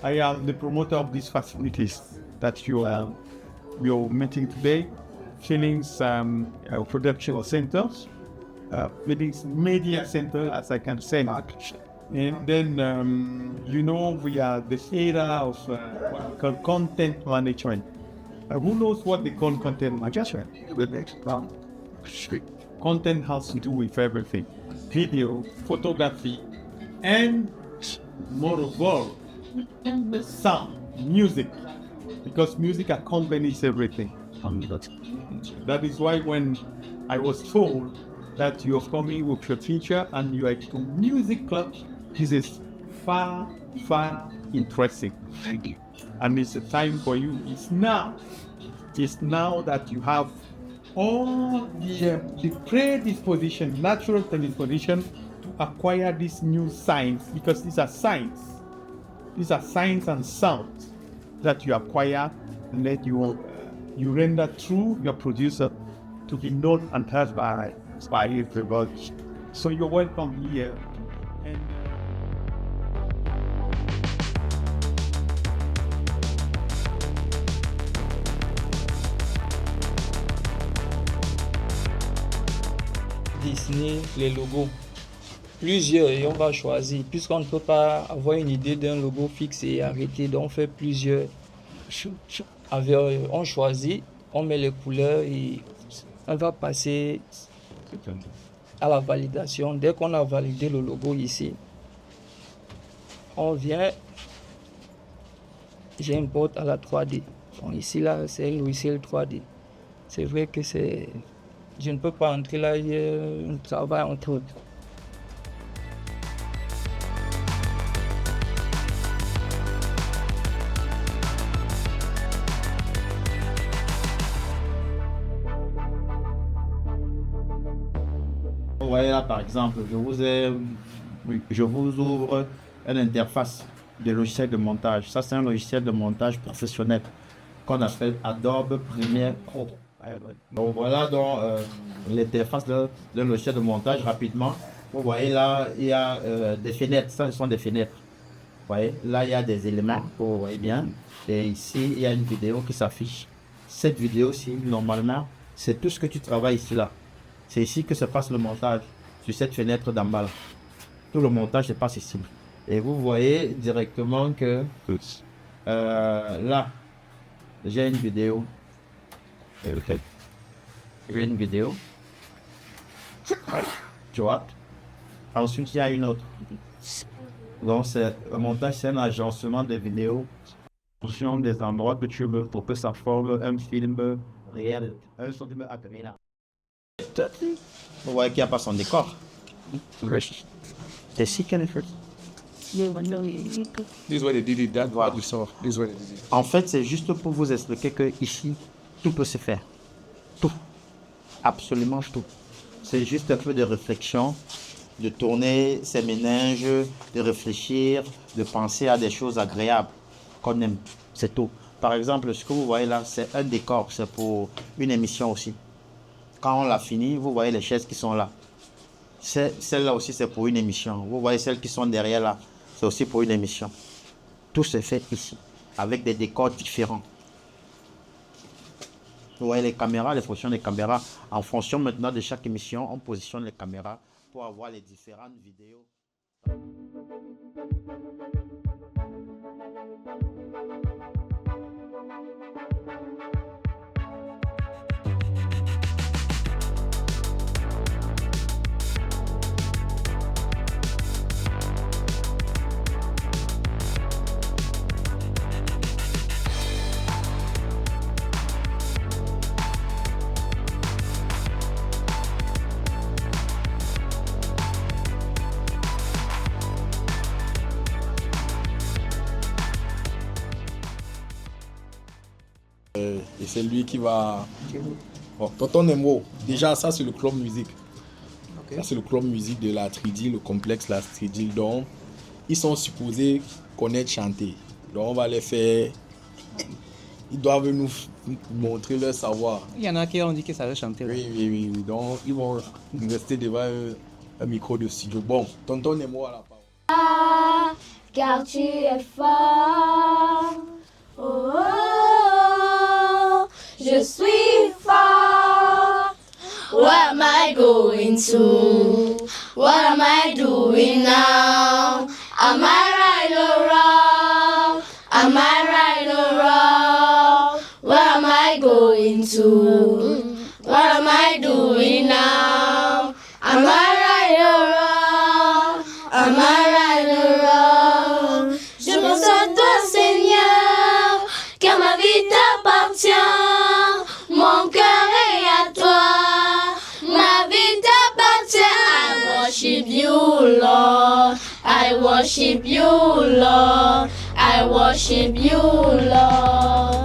I am the promoter of these facilities that you're meeting today, Feelings Production Centers, Feelings Media Center, as I can say. And then, we are the era of what we call content management. Who knows what they call content management? Content has to do with everything: video, photography, and more of all, sound, music, because music accompanies everything. That is why when I was told that you're coming with your teacher and you are to music club, this is far interesting. And it's a time for you. It's now that you have all the predisposition, natural predisposition to acquire this new science, because these are science. These are signs and sounds that you acquire and that you render through your producer to be known and heard by everybody. So you're welcome here. And Dessiner les logos. Plusieurs, et on va choisir, puisqu'on ne peut pas avoir une idée d'un logo fixe et arrêter, donc on fait plusieurs. On choisit, on met les couleurs et on va passer à la validation. Dès qu'on a validé le logo ici, on vient, j'importe à la 3D. Bon, ici, là, c'est un logiciel 3D. C'est vrai que je ne peux pas entrer là, il y a un travail entre autres. Vous voyez là, par exemple, je vous ouvre une interface de logiciel de montage. Ça, c'est un logiciel de montage professionnel qu'on appelle Adobe Premiere Pro. Donc voilà donc l'interface d'un logiciel de montage rapidement. Vous voyez là, il y a des fenêtres. Ça, ce sont des fenêtres. Vous voyez, là, il y a des éléments. Vous voyez bien. Et ici, il y a une vidéo qui s'affiche. Cette vidéo-ci, normalement, c'est tout ce que tu travailles ici là. C'est ici que se passe le montage, sur cette fenêtre d'en bas. Tout le montage se passe ici. Et vous voyez directement que là, j'ai une vidéo. J'ai une vidéo. Droite. Ensuite, il y a une autre. Donc, le montage, c'est un agencement des vidéos en fonction des endroits que tu veux pour que ça forme un film réel, un centimètre à peu là. Vous voyez qu'il n'y a pas son décor. C'est ici qu'elle est faite. This is what they did it, that what we saw. This is what they did it. En fait, c'est juste pour vous expliquer que ici, tout peut se faire. Tout. Absolument tout. C'est juste un peu de réflexion, de tourner ses méninges, de réfléchir, de penser à des choses agréables qu'on aime. C'est tout. Par exemple, ce que vous voyez là, c'est un décor. C'est pour une émission aussi. Quand on l'a fini, vous voyez les chaises qui sont là. Celle-là aussi, c'est pour une émission. Vous voyez celles qui sont derrière là, c'est aussi pour une émission. Tout se fait ici, avec des décors différents. Vous voyez les caméras, les fonctions des caméras. En fonction maintenant de chaque émission, on positionne les caméras pour avoir les différentes vidéos. c'est lui qui va... Bon, Tonton Nemo, déjà ça c'est le club musique. Ça c'est le club musique de la Tridil, le complexe la Tridil. Donc, ils sont supposés connaître chanter. Donc on va les faire... Ils doivent nous montrer leur savoir. Il y en a qui ont dit que ça veut chanter. Oui. Donc, ils vont rester devant un micro de studio. Bon, Tonton Nemo à la parole. Car tu es fort. Oh, oh, oh, je suis fort. What am I going to? What am I doing now? Am I right or wrong? Am I right or wrong? Where am I going to? What am I doing now? Am I right or wrong? Am I right or wrong? Je pense à toi, Seigneur, car ma vie t'appartient. Mon cœur est à toi, ma vie t'appartient. I worship you, Lord. I worship you, Lord. I worship you, Lord.